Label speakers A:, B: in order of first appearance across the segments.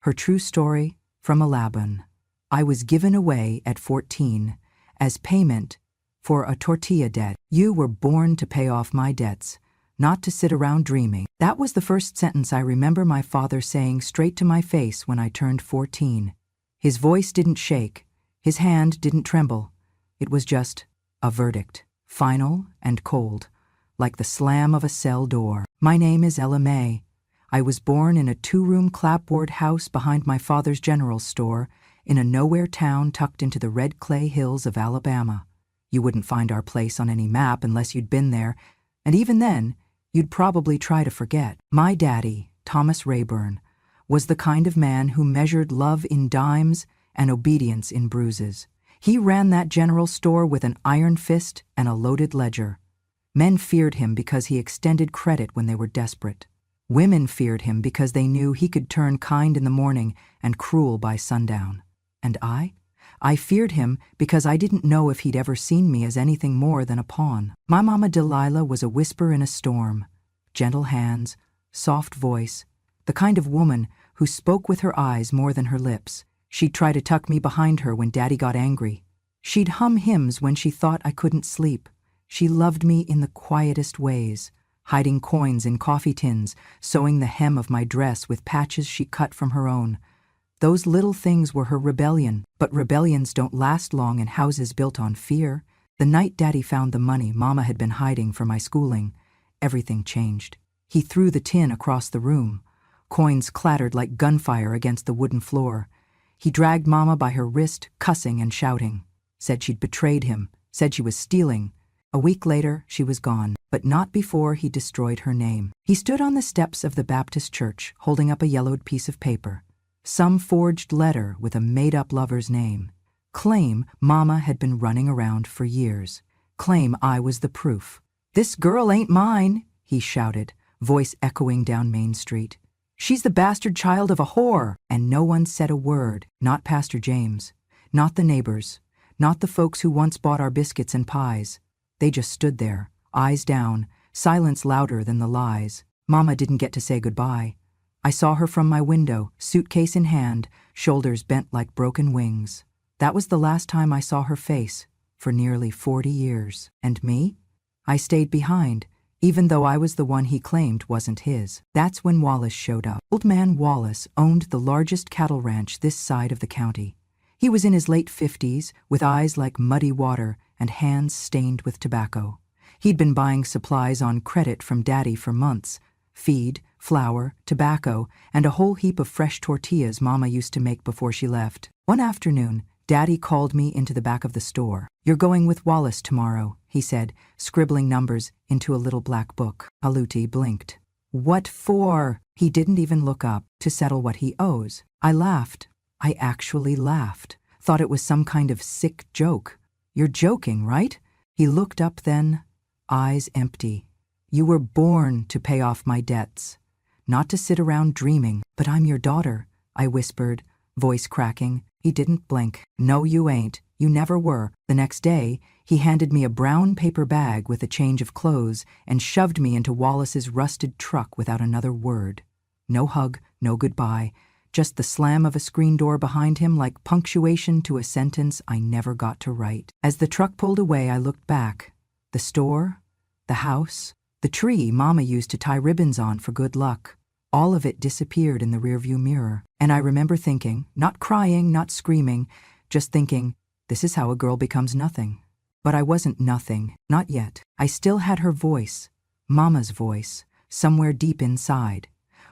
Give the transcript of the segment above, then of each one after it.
A: Her true story from a Laban. I was given away at 14 as payment for a tortilla debt. You were born to pay off my debts, not to sit around dreaming. That was the first sentence I remember my father saying straight to my face when I turned 14. His voice didn't shake, his hand didn't tremble. It was just a verdict, final and cold, like the slam of a cell door. My name is Ella May. I was born in a 2-room clapboard house behind my father's general store in a nowhere town tucked into the red clay hills of Alabama. You wouldn't find our place on any map unless you'd been there, and even then, you'd probably try to forget. My daddy, Thomas Rayburn, was the kind of man who measured love in dimes and obedience in bruises. He ran that general store with an iron fist and a loaded ledger. Men feared him because he extended credit when they were desperate. Women feared him because they knew he could turn kind in the morning and cruel by sundown. And I feared him because I didn't know if he'd ever seen me as anything more than a pawn. My mama Delilah was a whisper in a storm. Gentle hands, soft voice, the kind of woman who spoke with her eyes more than her lips. She'd try to tuck me behind her when Daddy got angry. She'd hum hymns when she thought I couldn't sleep. She loved me in the quietest ways, hiding coins in coffee tins, sewing the hem of my dress with patches she cut from her own. Those little things were her rebellion, but rebellions don't last long in houses built on fear. The night Daddy found the money Mama had been hiding for my schooling, everything changed. He threw the tin across the room. Coins clattered like gunfire against the wooden floor. He dragged Mama by her wrist, cussing and shouting. Said she'd betrayed him, said she was stealing. A week later, she was gone, but not before he destroyed her name. He stood on the steps of the Baptist church, holding up a yellowed piece of paper. Some forged letter with a made-up lover's name. Claim Mama had been running around for years. Claim I was the proof. "This girl ain't mine," he shouted, voice echoing down Main Street. "She's the bastard child of a whore." And no one said a word, not Pastor James, not the neighbors, not the folks who once bought our biscuits and pies. They just stood there, eyes down, silence louder than the lies. Mama didn't get to say goodbye. I saw her from my window, suitcase in hand, shoulders bent like broken wings. That was the last time I saw her face, for nearly 40 years. And me? I stayed behind, even though I was the one he claimed wasn't his. That's when Wallace showed up. Old man Wallace owned the largest cattle ranch this side of the county. He was in his late 50s, with eyes like muddy water and hands stained with tobacco. He'd been buying supplies on credit from Daddy for months. Feed, flour, tobacco, and a whole heap of fresh tortillas Mama used to make before she left. One afternoon, Daddy called me into the back of the store. "You're going with Wallace tomorrow," he said, scribbling numbers into a little black book. Haluti blinked. "What for?" He didn't even look up. "To settle what he owes." I laughed. I actually laughed. Thought it was some kind of sick joke. "You're joking, right?" He looked up then, eyes empty. "You were born to pay off my debts, not to sit around dreaming." "But I'm your daughter," I whispered, voice cracking. He didn't blink. "No, you ain't. You never were." The next day, he handed me a brown paper bag with a change of clothes and shoved me into Wallace's rusted truck without another word. No hug, no goodbye, just the slam of a screen door behind him like punctuation to a sentence I never got to write. As the truck pulled away, I looked back. The store, the house, the tree Mama used to tie ribbons on for good luck. All of it disappeared in the rearview mirror. And I remember thinking, not crying, not screaming, just thinking, this is how a girl becomes nothing. But I wasn't nothing, not yet. I still had her voice, Mama's voice, somewhere deep inside,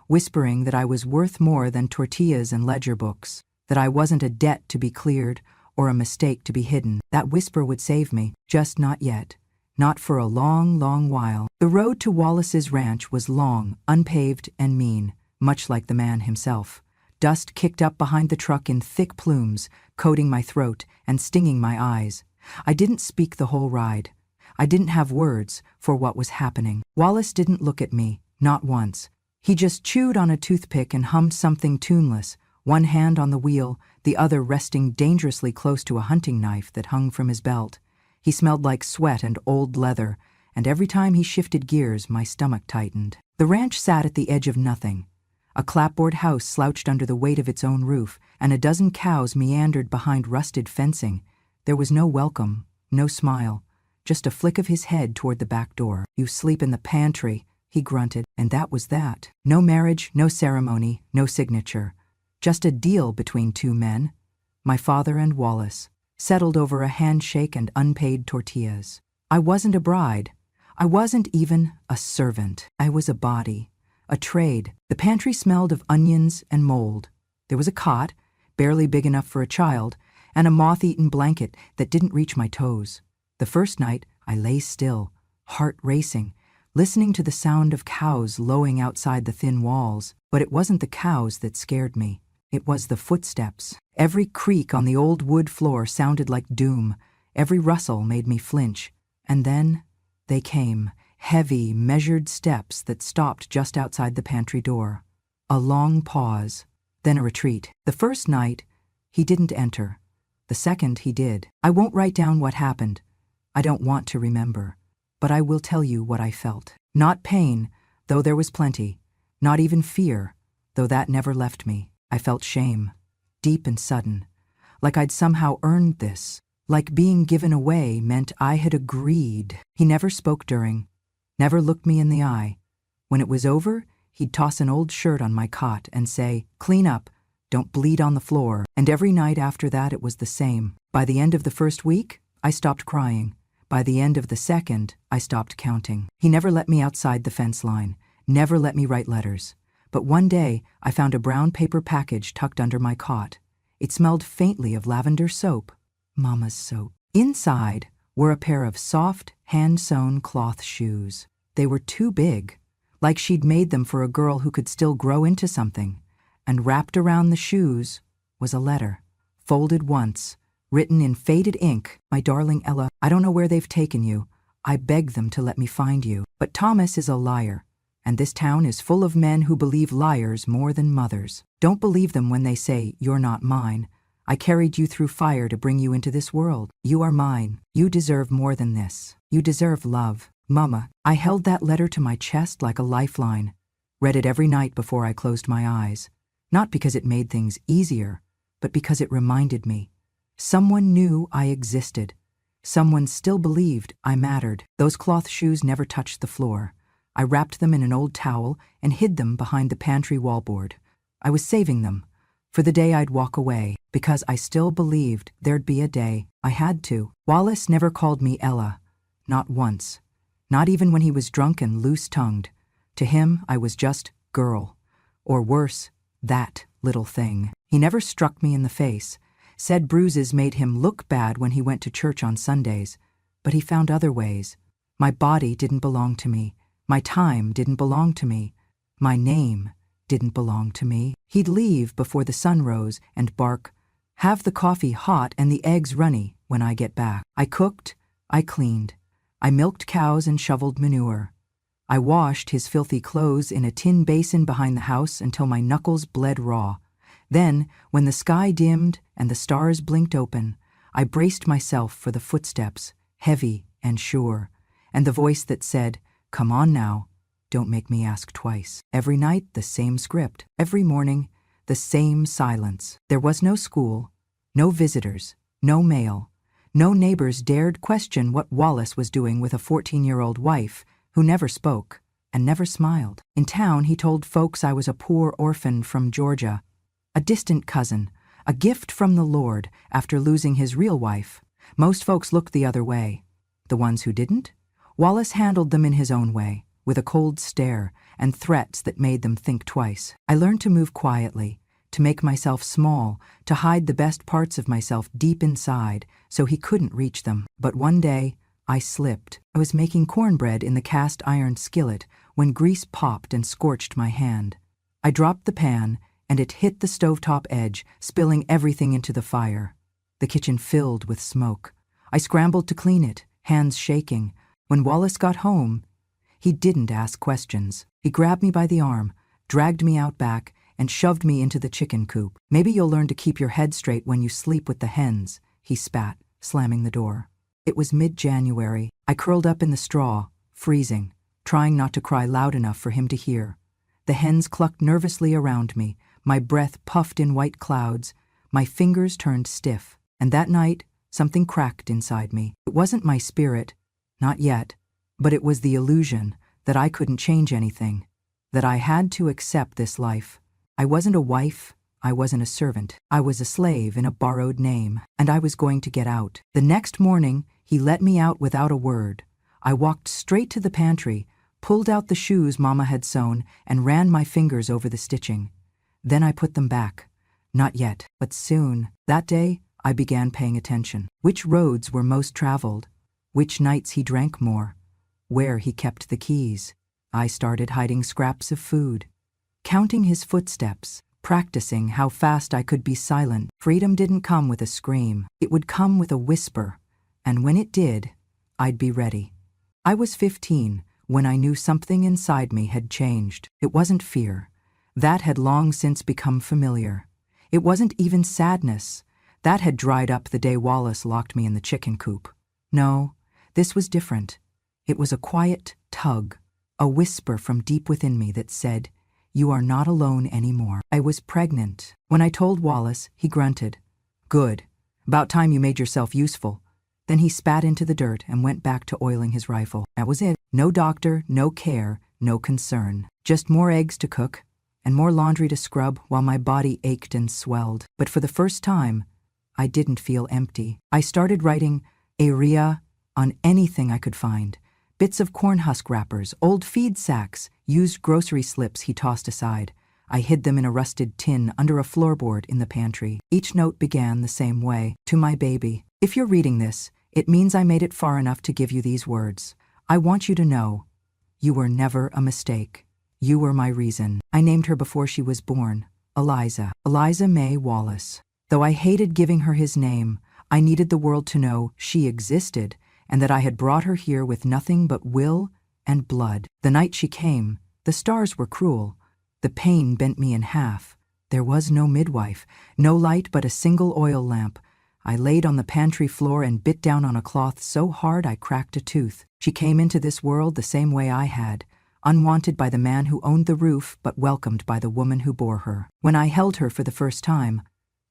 A: whispering that I was worth more than tortillas and ledger books, that I wasn't a debt to be cleared or a mistake to be hidden. That whisper would save me, just not yet. Not for a long, long while. The road to Wallace's ranch was long, unpaved, and mean, much like the man himself. Dust kicked up behind the truck in thick plumes, coating my throat and stinging my eyes. I didn't speak the whole ride. I didn't have words for what was happening. Wallace didn't look at me, not once. He just chewed on a toothpick and hummed something tuneless, one hand on the wheel, the other resting dangerously close to a hunting knife that hung from his belt. He smelled like sweat and old leather, and every time he shifted gears, my stomach tightened. The ranch sat at the edge of nothing, A clapboard house slouched under the weight of its own roof, and a dozen cows meandered behind rusted fencing. There was no welcome, no smile, just a flick of his head toward the back door. "You sleep in the pantry," he grunted, and that was that. No marriage, no ceremony, no signature. Just a deal between two men, my father and Wallace, settled over a handshake and unpaid tortillas. I wasn't a bride. I wasn't even a servant. I was a body, a trade. The pantry smelled of onions and mold. There was a cot, barely big enough for a child, and a moth-eaten blanket that didn't reach my toes. The first night, I lay still, heart racing, listening to the sound of cows lowing outside the thin walls. But it wasn't the cows that scared me. It was the footsteps. Every creak on the old wood floor sounded like doom. Every rustle made me flinch. And then they came, heavy, measured steps that stopped just outside the pantry door. A long pause, then a retreat. The first night, he didn't enter. The second, he did. I won't write down what happened. I don't want to remember. But I will tell you what I felt. Not pain, though there was plenty. Not even fear, though that never left me. I felt shame, deep and sudden, like I'd somehow earned this, like being given away meant I had agreed. He never spoke during, never looked me in the eye. When it was over, he'd toss an old shirt on my cot and say, "Clean up, don't bleed on the floor." And every night after that it was the same. By the end of the first week, I stopped crying. By the end of the second, I stopped counting. He never let me outside the fence line, never let me write letters. But one day, I found a brown paper package tucked under my cot. It smelled faintly of lavender soap, Mama's soap. Inside were a pair of soft, hand-sewn cloth shoes. They were too big, like she'd made them for a girl who could still grow into something. And wrapped around the shoes was a letter, folded once, written in faded ink. "My darling Ella, I don't know where they've taken you. I beg them to let me find you. But Thomas is a liar. And this town is full of men who believe liars more than mothers. Don't believe them when they say, 'You're not mine. I carried you through fire to bring you into this world. You are mine. You deserve more than this. You deserve love.'" Mama, I held that letter to my chest like a lifeline, read it every night before I closed my eyes. Not because it made things easier, but because it reminded me. Someone knew I existed. Someone still believed I mattered. Those cloth shoes never touched the floor. I wrapped them in an old towel and hid them behind the pantry wallboard. I was saving them for the day I'd walk away, because I still believed there'd be a day. I had to. Wallace never called me Ella. Not once. Not even when he was drunk and loose-tongued. To him, I was just girl. Or worse, that little thing. He never struck me in the face. Said bruises made him look bad when he went to church on Sundays. But he found other ways. My body didn't belong to me. My time didn't belong to me. My name didn't belong to me. He'd leave before the sun rose and bark, "Have the coffee hot and the eggs runny when I get back." I cooked, I cleaned. I milked cows and shoveled manure. I washed his filthy clothes in a tin basin behind the house until my knuckles bled raw. Then, when the sky dimmed and the stars blinked open, I braced myself for the footsteps, heavy and sure, and the voice that said, "Come on now, don't make me ask twice." Every night, the same script. Every morning, the same silence. There was no school, no visitors, no mail. No neighbors dared question what Wallace was doing with a 14-year-old wife who never spoke and never smiled. In town, he told folks I was a poor orphan from Georgia, a distant cousin, a gift from the Lord after losing his real wife. Most folks looked the other way. The ones who didn't? Wallace handled them in his own way, with a cold stare and threats that made them think twice. I learned to move quietly, to make myself small, to hide the best parts of myself deep inside so he couldn't reach them. But one day, I slipped. I was making cornbread in the cast iron skillet when grease popped and scorched my hand. I dropped the pan, and it hit the stovetop edge, spilling everything into the fire. The kitchen filled with smoke. I scrambled to clean it, hands shaking. When Wallace got home, he didn't ask questions. He grabbed me by the arm, dragged me out back, and shoved me into the chicken coop. "Maybe you'll learn to keep your head straight when you sleep with the hens," he spat, slamming the door. It was mid-January. I curled up in the straw, freezing, trying not to cry loud enough for him to hear. The The hens clucked nervously around me, my breath puffed in white clouds, my fingers turned stiff, and that night something cracked inside me. It wasn't my spirit, not yet, but it was the illusion that I couldn't change anything, that I had to accept this life. I wasn't a wife, I wasn't a servant. I was a slave in a borrowed name, and I was going to get out. The next morning, he let me out without a word. I walked straight to the pantry, pulled out the shoes Mama had sewn, and ran my fingers over the stitching. Then I put them back. Not yet, but soon. That day, I began paying attention. Which roads were most traveled? Which nights he drank more? Where he kept the keys? I started hiding scraps of food, counting his footsteps, practicing how fast I could be silent. Freedom didn't come with a scream. It would come with a whisper, and when it did, I'd be ready. I was 15 when I knew something inside me had changed. It wasn't fear. That had long since become familiar. It wasn't even sadness. That had dried up the day Wallace locked me in the chicken coop. No, this was different. It was a quiet tug, a whisper from deep within me that said, "You are not alone anymore." I was pregnant. When I told Wallace, he grunted. "Good. About time you made yourself useful." Then he spat into the dirt and went back to oiling his rifle. That was it. No doctor, no care, no concern. Just more eggs to cook and more laundry to scrub while my body ached and swelled. But for the first time, I didn't feel empty. I started writing area on anything I could find. Bits of corn husk wrappers, old feed sacks, used grocery slips he tossed aside. I hid them in a rusted tin under a floorboard in the pantry. Each note began the same way. To my baby. If you're reading this, it means I made it far enough to give you these words. I want you to know, you were never a mistake. You were my reason. I named her before she was born, Eliza. Eliza May Wallace. Though I hated giving her his name, I needed the world to know she existed and that I had brought her here with nothing but will and blood. The night she came, the stars were cruel. The pain bent me in half. There was no midwife, no light but a single oil lamp. I laid on the pantry floor and bit down on a cloth so hard I cracked a tooth. She came into this world the same way I had, unwanted by the man who owned the roof but welcomed by the woman who bore her. When I held her for the first time,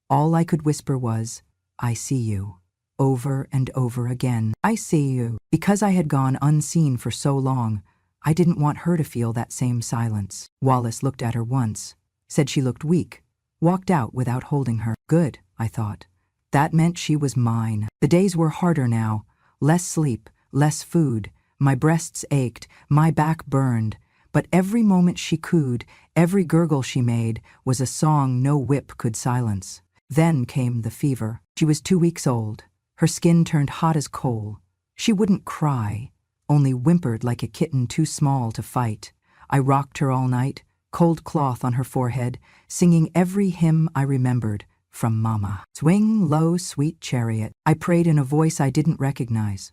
A: all I could whisper was, "I see you." Over and over again, "I see you." Because I had gone unseen for so long, I didn't want her to feel that same silence. Wallace looked at her once, said she looked weak, walked out without holding her. Good, I thought. That meant she was mine. The days were harder now. Less sleep, less food. My breasts ached, my back burned. But every moment she cooed, every gurgle she made, was a song no whip could silence. Then came the fever. She was 2 weeks old. Her skin turned hot as coal. She wouldn't cry, only whimpered like a kitten too small to fight. I rocked her all night, cold cloth on her forehead, singing every hymn I remembered from Mama. Swing low, sweet chariot. I prayed in a voice I didn't recognize.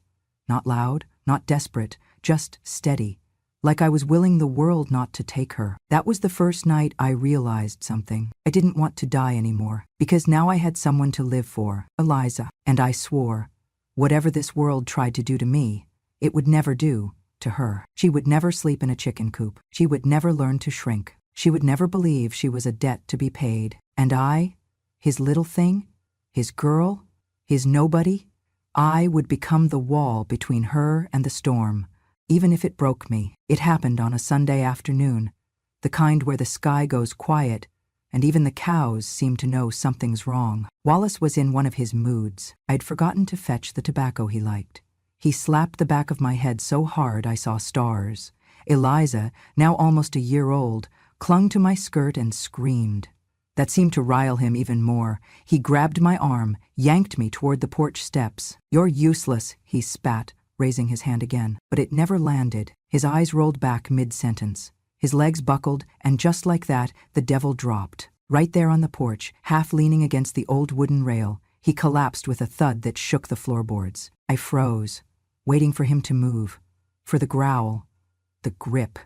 A: Not loud, not desperate, just steady, like I was willing the world not to take her. That was the first night I realized something. I didn't want to die anymore, because now I had someone to live for, Eliza. And I swore, whatever this world tried to do to me, it would never do to her. She would never sleep in a chicken coop. She would never learn to shrink. She would never believe she was a debt to be paid. And I, his little thing, his girl, his nobody, I would become the wall between her and the storm, even if it broke me. It happened on a Sunday afternoon, the kind where the sky goes quiet and even the cows seem to know something's wrong. Wallace was in one of his moods. I'd forgotten to fetch the tobacco he liked. He slapped the back of my head so hard I saw stars. Eliza, now almost a year old, clung to my skirt and screamed. That seemed to rile him even more. He grabbed my arm, yanked me toward the porch steps. "You're useless," he spat, raising his hand again. But it never landed. His eyes rolled back mid-sentence. His legs buckled, and just like that, the devil dropped. Right there on the porch, half leaning against the old wooden rail, he collapsed with a thud that shook the floorboards. I froze, waiting for him to move, for the growl, the grip.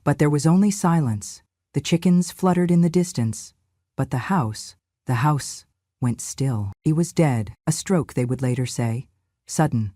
A: But there was only silence. The chickens fluttered in the distance. But the house went still. He was dead, a stroke, they would later say. Sudden.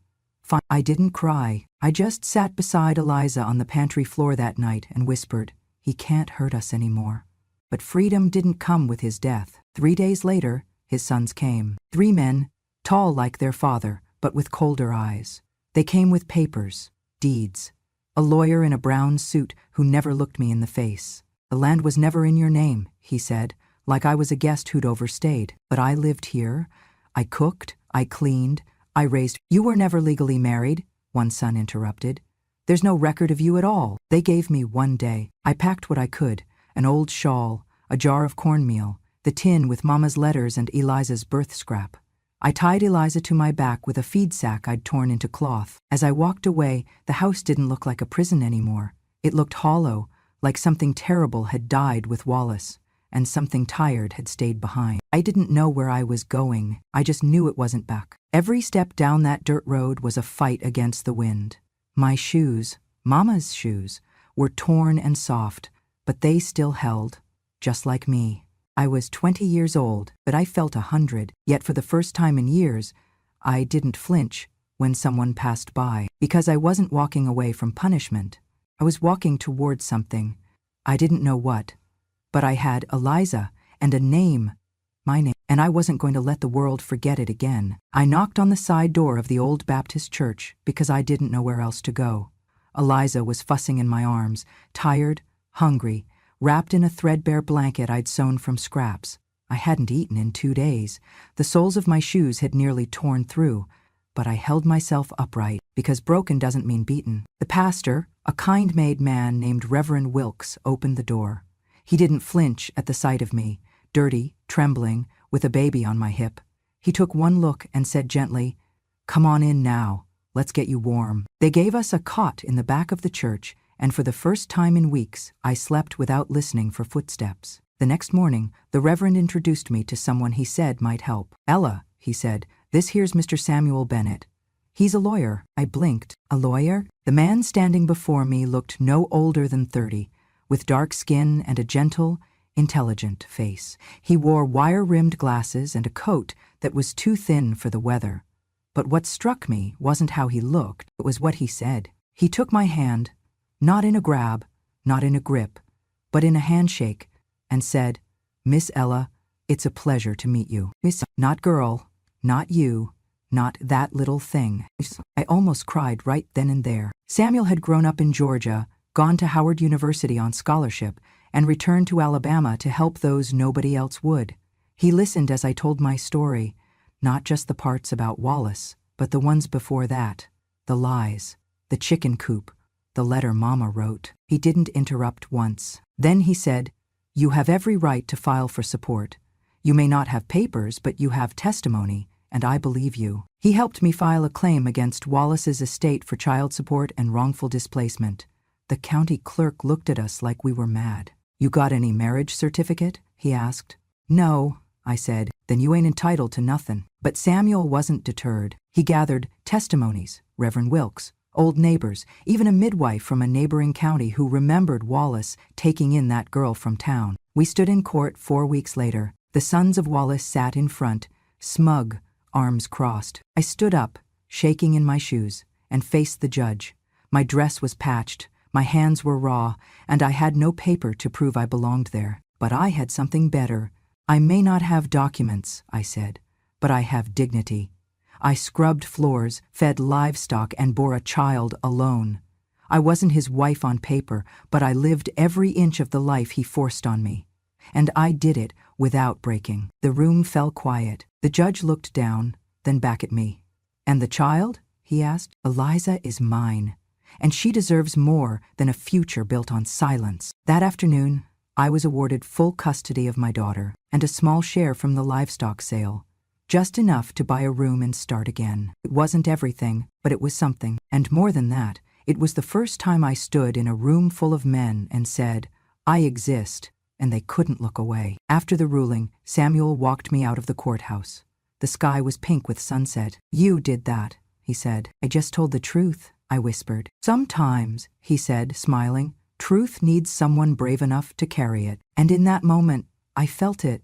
A: I didn't cry. I just sat beside Eliza on the pantry floor that night and whispered, He can't hurt us anymore. But freedom didn't come with his death. 3 days later, his sons came. 3 men, tall like their father, but with colder eyes. They came with papers, deeds. A lawyer in a brown suit who never looked me in the face. The land was never in your name, he said, like I was a guest who'd overstayed. But I lived here. I cooked, I cleaned, I raised. You were never legally married, one son interrupted. There's no record of you at all. They gave me 1 day. I packed what I could, an old shawl, a jar of cornmeal, the tin with Mama's letters and Eliza's birth scrap. I tied Eliza to my back with a feed sack I'd torn into cloth. As I walked away, the house didn't look like a prison anymore. It looked hollow, like something terrible had died with Wallace, and something tired had stayed behind. I didn't know where I was going. I just knew it wasn't back. Every step down that dirt road was a fight against the wind. My shoes, Mama's shoes, were torn and soft, but they still held, just like me. I was 20 years old, but I felt 100, yet for the first time in years, I didn't flinch when someone passed by, because I wasn't walking away from punishment. I was walking towards something. I didn't know what, but I had Eliza and a name, my name, and I wasn't going to let the world forget it again. I knocked on the side door of the old Baptist church because I didn't know where else to go. Eliza was fussing in my arms, tired, hungry, wrapped in a threadbare blanket I'd sewn from scraps. I hadn't eaten in 2 days. The soles of my shoes had nearly torn through, but I held myself upright, because broken doesn't mean beaten. The pastor, a kind-made man named Reverend Wilkes, opened the door. He didn't flinch at the sight of me, dirty, trembling, with a baby on my hip. He took one look and said gently, "Come on in now. Let's get you warm." They gave us a cot in the back of the church, and for the first time in weeks, I slept without listening for footsteps. The next morning, the Reverend introduced me to someone he said might help. "Ella," he said, "this here's Mr. Samuel Bennett. He's a lawyer." I blinked. A lawyer? The man standing before me looked no older than 30, with dark skin and a gentle, intelligent face. He wore wire-rimmed glasses and a coat that was too thin for the weather. But what struck me wasn't how he looked, it was what he said. He took my hand, not in a grab, not in a grip, but in a handshake, and said, "Miss Ella, it's a pleasure to meet you. Miss, not girl, not you, not that little thing." I almost cried right then and there. Samuel had grown up in Georgia, gone to Howard University on scholarship, and returned to Alabama to help those nobody else would. He listened as I told my story, not just the parts about Wallace, but the ones before that, the lies, the chicken coop, the letter Mama wrote. He didn't interrupt once. Then he said, "You have every right to file for support. You may not have papers, but you have testimony, and I believe you." He helped me file a claim against Wallace's estate for child support and wrongful displacement. The county clerk looked at us like we were mad. "You got any marriage certificate?" he asked. "No," I said. "Then you ain't entitled to nothing." But Samuel wasn't deterred. He gathered testimonies, Reverend Wilkes, old neighbors, even a midwife from a neighboring county who remembered Wallace taking in that girl from town. We stood in court 4 weeks later. The sons of Wallace sat in front, smug, arms crossed. I stood up, shaking in my shoes, and faced the judge. My dress was patched, my hands were raw, and I had no paper to prove I belonged there. But I had something better. "I may not have documents," I said, "but I have dignity. I scrubbed floors, fed livestock, and bore a child alone. I wasn't his wife on paper, but I lived every inch of the life he forced on me. And I did it without breaking." The room fell quiet. The judge looked down, then back at me. "And the child?" he asked. "Eliza is mine, and she deserves more than a future built on silence." That afternoon, I was awarded full custody of my daughter and a small share from the livestock sale. Just enough to buy a room and start again. It wasn't everything, but it was something. And more than that, it was the first time I stood in a room full of men and said, "I exist," and they couldn't look away. After the ruling, Samuel walked me out of the courthouse. The sky was pink with sunset. "You did that," he said. "I just told the truth," I whispered. "Sometimes," he said, smiling, "truth needs someone brave enough to carry it." And in that moment, I felt it.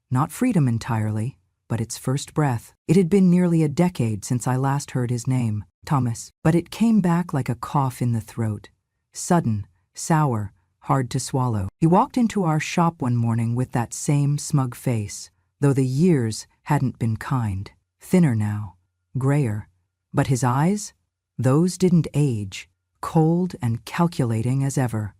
A: Not freedom entirely, but its first breath. It had been nearly a decade since I last heard his name, Thomas, but it came back like a cough in the throat. Sudden, sour, hard to swallow. He walked into our shop one morning with that same smug face, though the years hadn't been kind. Thinner now, grayer. But his eyes? Those didn't age, cold and calculating as ever.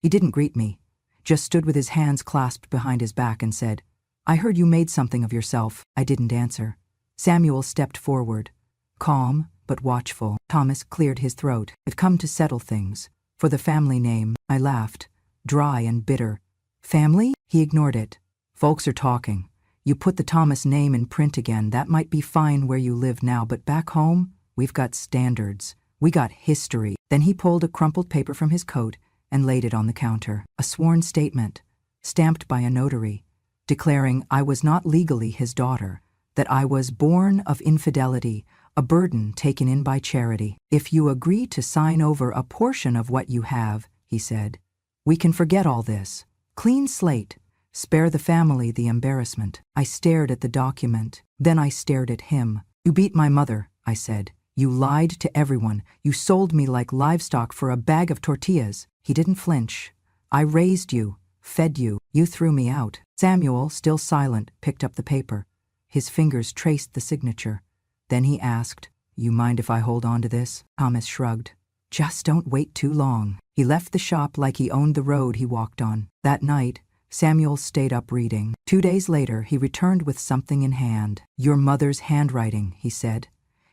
A: He didn't greet me, just stood with his hands clasped behind his back and said, "I heard you made something of yourself." I didn't answer. Samuel stepped forward, calm but watchful. Thomas cleared his throat. I'd come to settle things. For the family name, I laughed, dry and bitter. Family? He ignored it. Folks are talking. You put the Thomas name in print again, that might be fine where you live now, but back home, we've got standards. We got history. Then he pulled a crumpled paper from his coat and laid it on the counter. A sworn statement, stamped by a notary, declaring I was not legally his daughter, that I was born of infidelity, a burden taken in by charity. If you agree to sign over a portion of what you have, he said, we can forget all this. Clean slate. Spare the family the embarrassment. I stared at the document. Then I stared at him. You beat my mother, I said. You lied to everyone. You sold me like livestock for a bag of tortillas. He didn't flinch. I raised you, fed you. You threw me out. Samuel, still silent, picked up the paper. His fingers traced the signature. Then he asked, "You mind if I hold on to this?" Thomas shrugged. "Just don't wait too long." He left the shop like he owned the road he walked on. That night, Samuel stayed up reading. 2 days later, he returned with something in hand. "Your mother's handwriting," he said,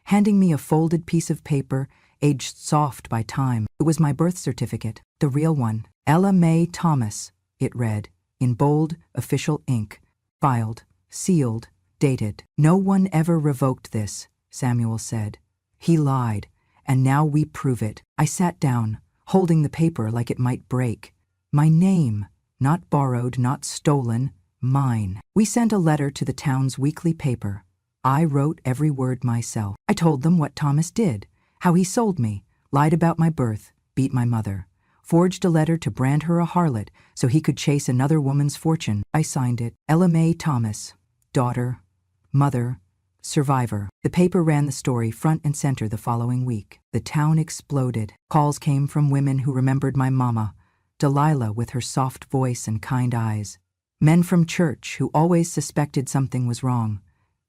A: handing me a folded piece of paper, aged soft by time. It was my birth certificate, the real one. Ella Mae Thomas, it read, in bold, official ink, filed, sealed, dated. "No one ever revoked this," Samuel said. He lied, and now we prove it. I sat down, holding the paper like it might break. My name, not borrowed, not stolen, mine. We sent a letter to the town's weekly paper. I wrote every word myself. I told them what Thomas did, how he sold me, lied about my birth, beat my mother, forged a letter to brand her a harlot so he could chase another woman's fortune. I signed it. Ella Mae Thomas, daughter, mother, survivor. The paper ran the story front and center the following week. The town exploded. Calls came from women who remembered my mama, Delilah with her soft voice and kind eyes. Men from church who always suspected something was wrong.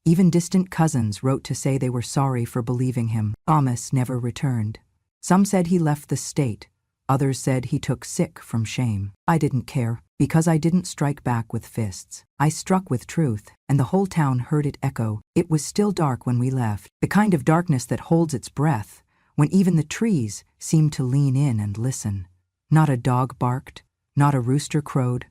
A: Even distant cousins wrote to say they were sorry for believing him. Thomas never returned. Some said he left the state. Others said he took sick from shame. I didn't care, because I didn't strike back with fists. I struck with truth, and the whole town heard it echo. It was still dark when we left, the kind of darkness that holds its breath, when even the trees seemed to lean in and listen. Not a dog barked, not a rooster crowed.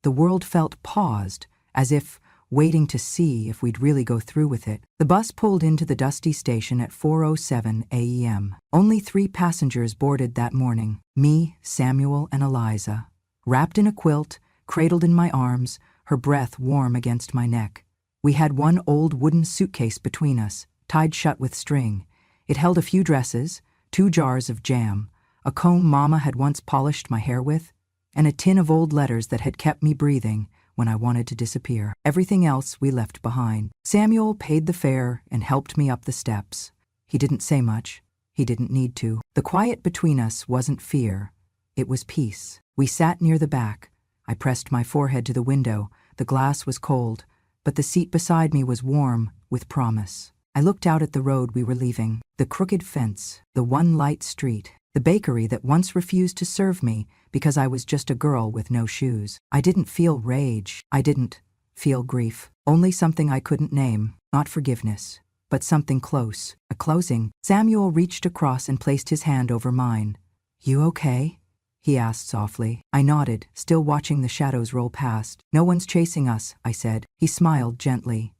A: The world felt paused, as if waiting to see if we'd really go through with it. The bus pulled into the dusty station at 4:07 a.m. Only 3 passengers boarded that morning, me, Samuel, and Eliza. Wrapped in a quilt, cradled in my arms, her breath warm against my neck. We had one old wooden suitcase between us, tied shut with string. It held a few dresses, 2 jars of jam, a comb Mama had once polished my hair with, and a tin of old letters that had kept me breathing when I wanted to disappear. Everything else we left behind. Samuel paid the fare and helped me up the steps. He didn't say much. He didn't need to. The quiet between us wasn't fear. It was peace. We sat near the back. I pressed my forehead to the window. The glass was cold, but the seat beside me was warm with promise. I looked out at the road we were leaving. The crooked fence, the one light street, the bakery that once refused to serve me because I was just a girl with no shoes. I didn't feel rage. I didn't feel grief. Only something I couldn't name. Not forgiveness, but something close. A closing. Samuel reached across and placed his hand over mine. "You okay?" he asked softly. I nodded, still watching the shadows roll past. "No one's chasing us," I said. He smiled gently.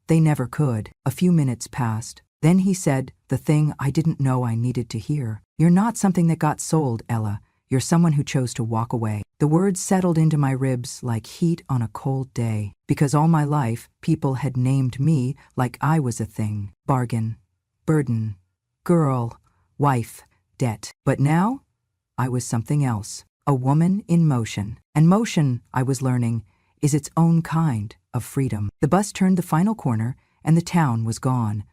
A: "They never could." A few minutes passed. Then he said the thing I didn't know I needed to hear. "You're not something that got sold, Ella. You're someone who chose to walk away." The words settled into my ribs like heat on a cold day, because all my life people had named me like I was a thing. Bargain, burden, girl, wife, debt. But now, I was something else. A woman in motion. And motion, I was learning, is its own kind of freedom. The bus turned the final corner, and the town was gone.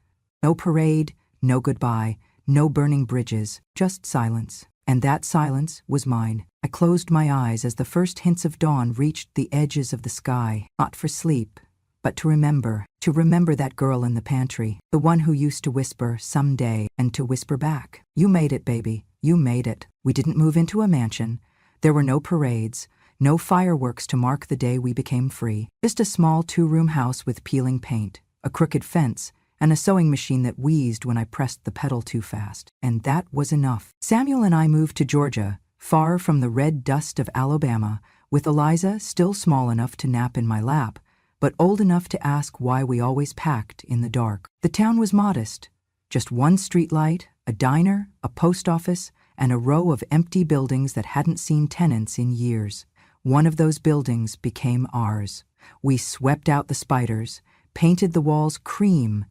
A: No parade, no goodbye, no burning bridges, just silence. And that silence was mine. I closed my eyes as the first hints of dawn reached the edges of the sky, not for sleep, but to remember that girl in the pantry, the one who used to whisper, "Someday," and to whisper back, "You made it, baby, you made it." We didn't move into a mansion. There were no parades, no fireworks to mark the day we became free. Just a small 2-room house with peeling paint, a crooked fence, and a sewing machine that wheezed when I pressed the pedal too fast. And that was enough. Samuel and I moved to Georgia, far from the red dust of Alabama, with Eliza still small enough to nap in my lap, but old enough to ask why we always packed in the dark. The town was modest. Just one streetlight, a diner, a post office, and a row of empty buildings that hadn't seen tenants in years. One of those buildings became ours. We swept out the spiders, painted the walls cream,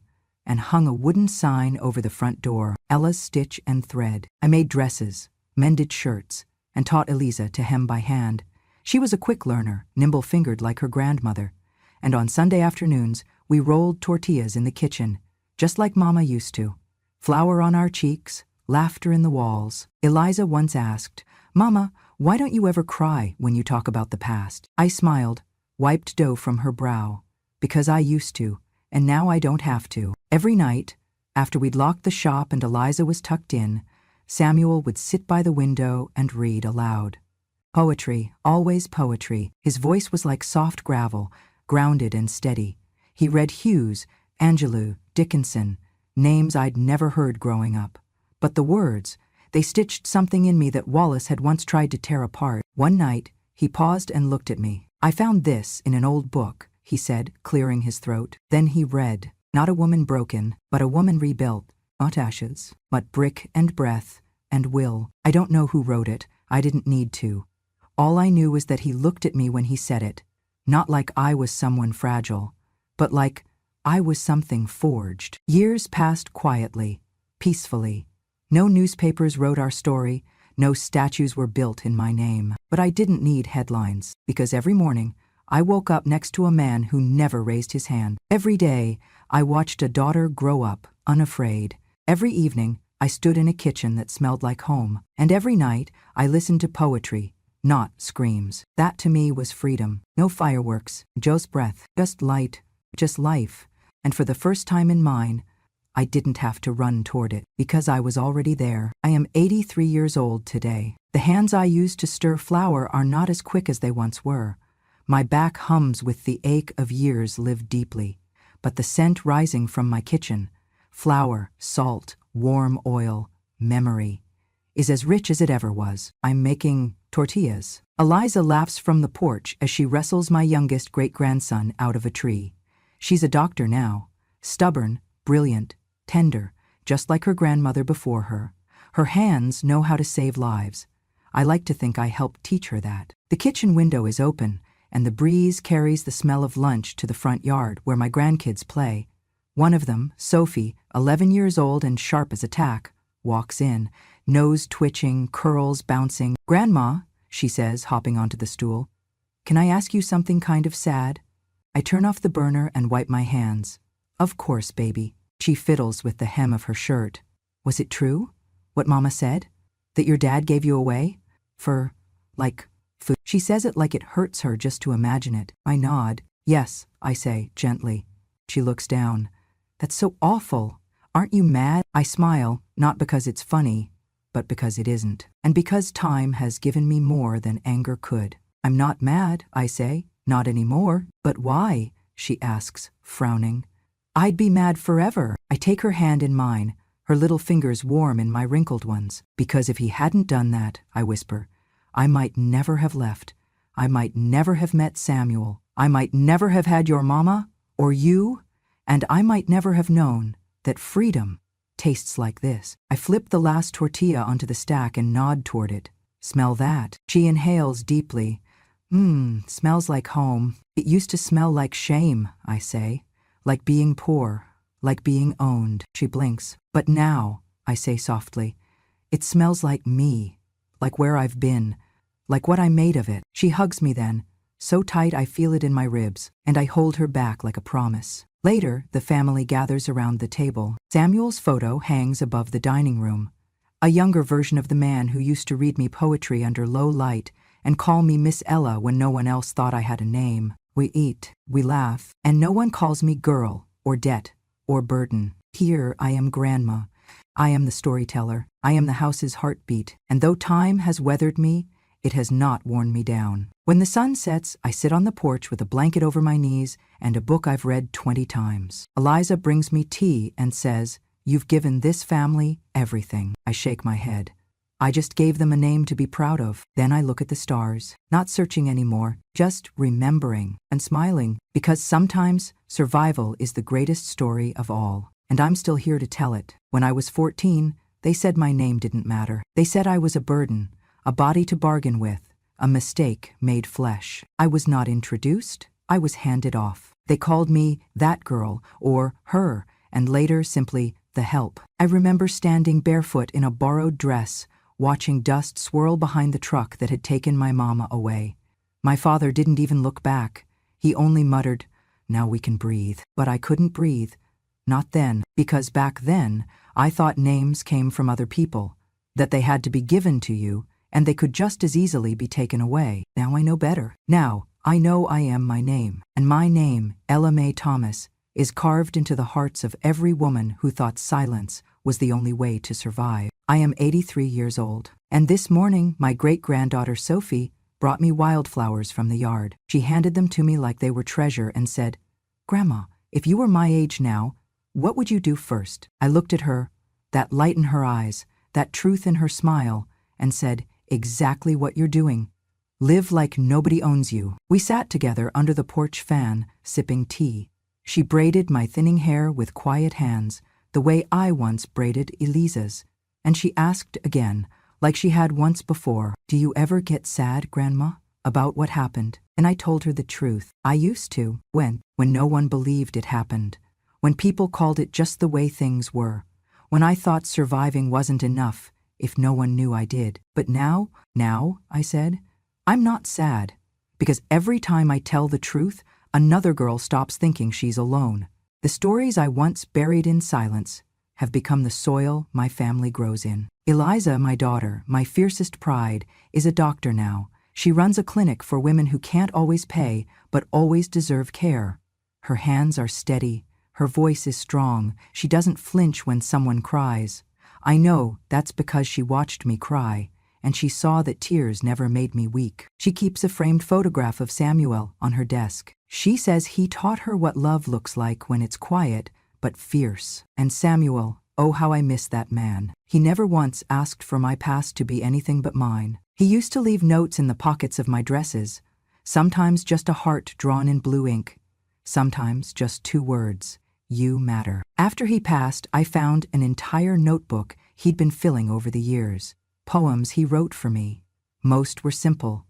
A: and hung a wooden sign over the front door, "Ella's Stitch and Thread." I made dresses, mended shirts, and taught Eliza to hem by hand. She was a quick learner, nimble-fingered like her grandmother. And on Sunday afternoons, we rolled tortillas in the kitchen, just like Mama used to. Flour on our cheeks, laughter in the walls. Eliza once asked, "Mama, why don't you ever cry when you talk about the past?" I smiled, wiped dough from her brow. "Because I used to, and now I don't have to." Every night, after we'd locked the shop and Eliza was tucked in, Samuel would sit by the window and read aloud. Poetry, always poetry. His voice was like soft gravel, grounded and steady. He read Hughes, Angelou, Dickinson, names I'd never heard growing up. But the words, they stitched something in me that Wallace had once tried to tear apart. One night, he paused and looked at me. "I found this in an old book," he said, clearing his throat. Then he read, "Not a woman broken, but a woman rebuilt, not ashes, but brick and breath and will." I don't know who wrote it. I didn't need to. All I knew was that he looked at me when he said it. Not like I was someone fragile, but like I was something forged. Years passed quietly, peacefully. No newspapers wrote our story, no statues were built in my name. But I didn't need headlines, because every morning I woke up next to a man who never raised his hand. Every day I watched a daughter grow up, unafraid. Every evening I stood in a kitchen that smelled like home. And every night I listened to poetry, not screams. That to me was freedom. No fireworks, just breath, just light, just life. And for the first time in mine, I didn't have to run toward it, because I was already there. I am 83 years old today. The hands I use to stir flour are not as quick as they once were. My back hums with the ache of years lived deeply. But the scent rising from my kitchen, flour, salt, warm oil, memory, is as rich as it ever was. I'm making tortillas. Eliza laughs from the porch as she wrestles my youngest great-grandson out of a tree. She's a doctor now, stubborn, brilliant, tender, just like her grandmother before her. Her hands know how to save lives. I like to think I helped teach her that. The kitchen window is open, and the breeze carries the smell of lunch to the front yard where my grandkids play. One of them, Sophie, 11 years old and sharp as a tack, walks in, nose twitching, curls bouncing. "Grandma," she says, hopping onto the stool, "can I ask you something kind of sad?" I turn off the burner and wipe my hands. "Of course, baby." She fiddles with the hem of her shirt. "Was it true? What Mama said? That your dad gave you away? For, like, food?" She says it like it hurts her just to imagine it. I nod. "Yes," I say, gently. She looks down. "That's so awful. Aren't you mad?" I smile, not because it's funny, but because it isn't. And because time has given me more than anger could. "I'm not mad," I say. "Not anymore." "But why?" she asks, frowning. "I'd be mad forever." I take her hand in mine, her little fingers warm in my wrinkled ones. "Because if he hadn't done that," I whisper, "I might never have left. I might never have met Samuel. I might never have had your mama, or you, and I might never have known that freedom tastes like this." I flip the last tortilla onto the stack and nod toward it. "Smell that." She inhales deeply. Smells like home." "It used to smell like shame," I say. "Like being poor, like being owned." She blinks. "But now," I say softly, "it smells like me, like where I've been, like what I made of it." She hugs me then, so tight I feel it in my ribs, and I hold her back like a promise. Later, the family gathers around the table. Samuel's photo hangs above the dining room. a younger version of the man who used to read me poetry under low light and call me Miss Ella when no one else thought I had a name. We eat, we laugh, and no one calls me girl, or debt, or burden. Here I am grandma. I am the storyteller. I am the house's heartbeat, and though time has weathered me, it has not worn me down. When the sun sets, I sit on the porch with a blanket over my knees and a book I've read 20 times. Eliza brings me tea and says, "You've given this family everything." I shake my head. I just gave them a name to be proud of. Then I look at the stars, not searching anymore, just remembering and smiling, because sometimes survival is the greatest story of all. And I'm still here to tell it. When I was 14, they said my name didn't matter. They said I was a burden, a body to bargain with, a mistake made flesh. I was not introduced, I was handed off. They called me that girl or her, and later simply the help. I remember standing barefoot in a borrowed dress, watching dust swirl behind the truck that had taken my mama away. My father didn't even look back. He only muttered, "Now we can breathe." But I couldn't breathe. Not then, because back then, I thought names came from other people, that they had to be given to you, and they could just as easily be taken away. Now I know better. Now, I know I am my name, and my name, Ella Mae Thomas, is carved into the hearts of every woman who thought silence was the only way to survive. I am 83 years old, and this morning my great-granddaughter Sophie brought me wildflowers from the yard. She handed them to me like they were treasure and said, "Grandma, if you were my age now, what would you do first?" I looked at her, that light in her eyes, that truth in her smile, and said, "Exactly what you're doing. Live like nobody owns you." We sat together under the porch fan, sipping tea. She braided my thinning hair with quiet hands, the way I once braided Eliza's, and she asked again, like she had once before, "Do you ever get sad, Grandma, about what happened?" And I told her the truth. I used to, when no one believed it happened, when people called it just the way things were, when I thought surviving wasn't enough if no one knew I did. But now, I said, I'm not sad, because every time I tell the truth, another girl stops thinking she's alone. The stories I once buried in silence have become the soil my family grows in. Eliza, my daughter, my fiercest pride, is a doctor now. She runs a clinic for women who can't always pay, but always deserve care. Her hands are steady. Her voice is strong. She doesn't flinch when someone cries. I know that's because she watched me cry, and she saw that tears never made me weak. She keeps a framed photograph of Samuel on her desk. She says he taught her what love looks like when it's quiet, but fierce. And Samuel, oh how I miss that man. He never once asked for my past to be anything but mine. He used to leave notes in the pockets of my dresses, sometimes just a heart drawn in blue ink, sometimes just 2 words, "You matter." After he passed, I found an entire notebook he'd been filling over the years. Poems he wrote for me. Most were simple.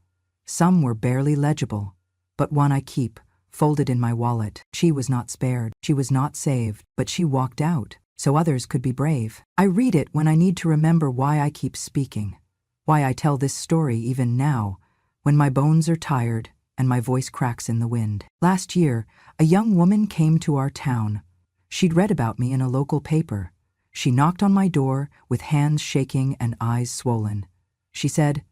A: Some were barely legible. But one I keep, folded in my wallet. She was not spared. She was not saved. But she walked out, so others could be brave. I read it when I need to remember why I keep speaking. Why I tell this story even now, when my bones are tired and my voice cracks in the wind. Last year, a young woman came to our town. She'd read about me in a local paper. She knocked on my door with hands shaking and eyes swollen. She said,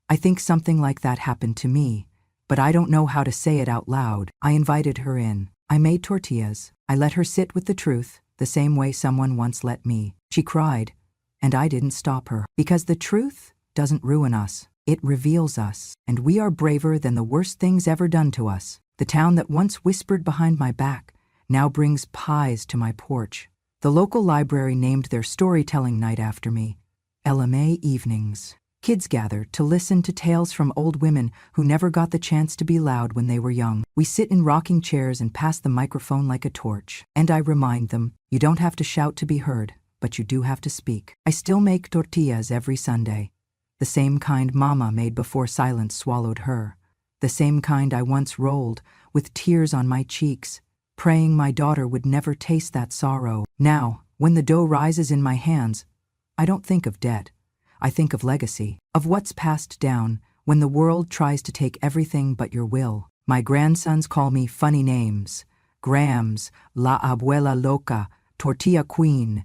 A: "I think something like that happened to me, but I don't know how to say it out loud." I invited her in. I made tortillas. I let her sit with the truth, the same way someone once let me. She cried, and I didn't stop her. Because the truth doesn't ruin us. It reveals us, and we are braver than the worst things ever done to us. The town that once whispered behind my back now brings pies to my porch. The local library named their storytelling night after me, Ella Mae Evenings. Kids gather to listen to tales from old women who never got the chance to be loud when they were young. We sit in rocking chairs and pass the microphone like a torch. And I remind them, you don't have to shout to be heard, but you do have to speak. I still make tortillas every Sunday. The same kind Mama made before silence swallowed her. The same kind I once rolled, with tears on my cheeks, praying my daughter would never taste that sorrow. Now, when the dough rises in my hands, I don't think of debt. I think of legacy, of what's passed down when the world tries to take everything but your will. My grandsons call me funny names, Grams, La Abuela Loca, Tortilla Queen,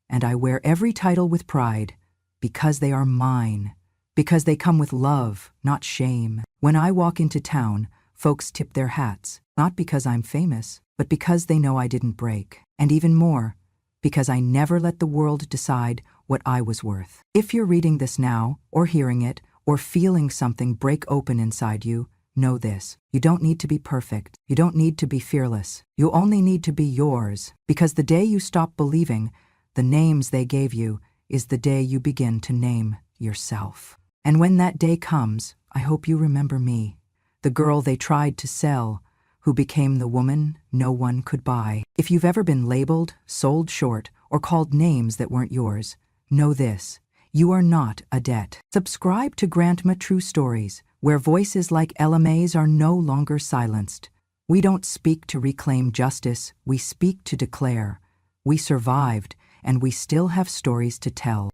A: and I wear every title with pride because they are mine, because they come with love, not shame. When I walk into town, folks tip their hats, not because I'm famous, but because they know I didn't break. And even more, because I never let the world decide what I was worth. If you're reading this now, or hearing it, or feeling something break open inside you, know this. You don't need to be perfect. You don't need to be fearless. You only need to be yours, because the day you stop believing the names they gave you is the day you begin to name yourself. And when that day comes, I hope you remember me, the girl they tried to sell, who became the woman no one could buy. If you've ever been labeled, sold short, or called names that weren't yours, know this: you are not a debt. Subscribe to Grandma True Stories, where voices like Ella Mae's are no longer silenced. We don't speak to reclaim justice, we speak to declare. We survived, and we still have stories to tell.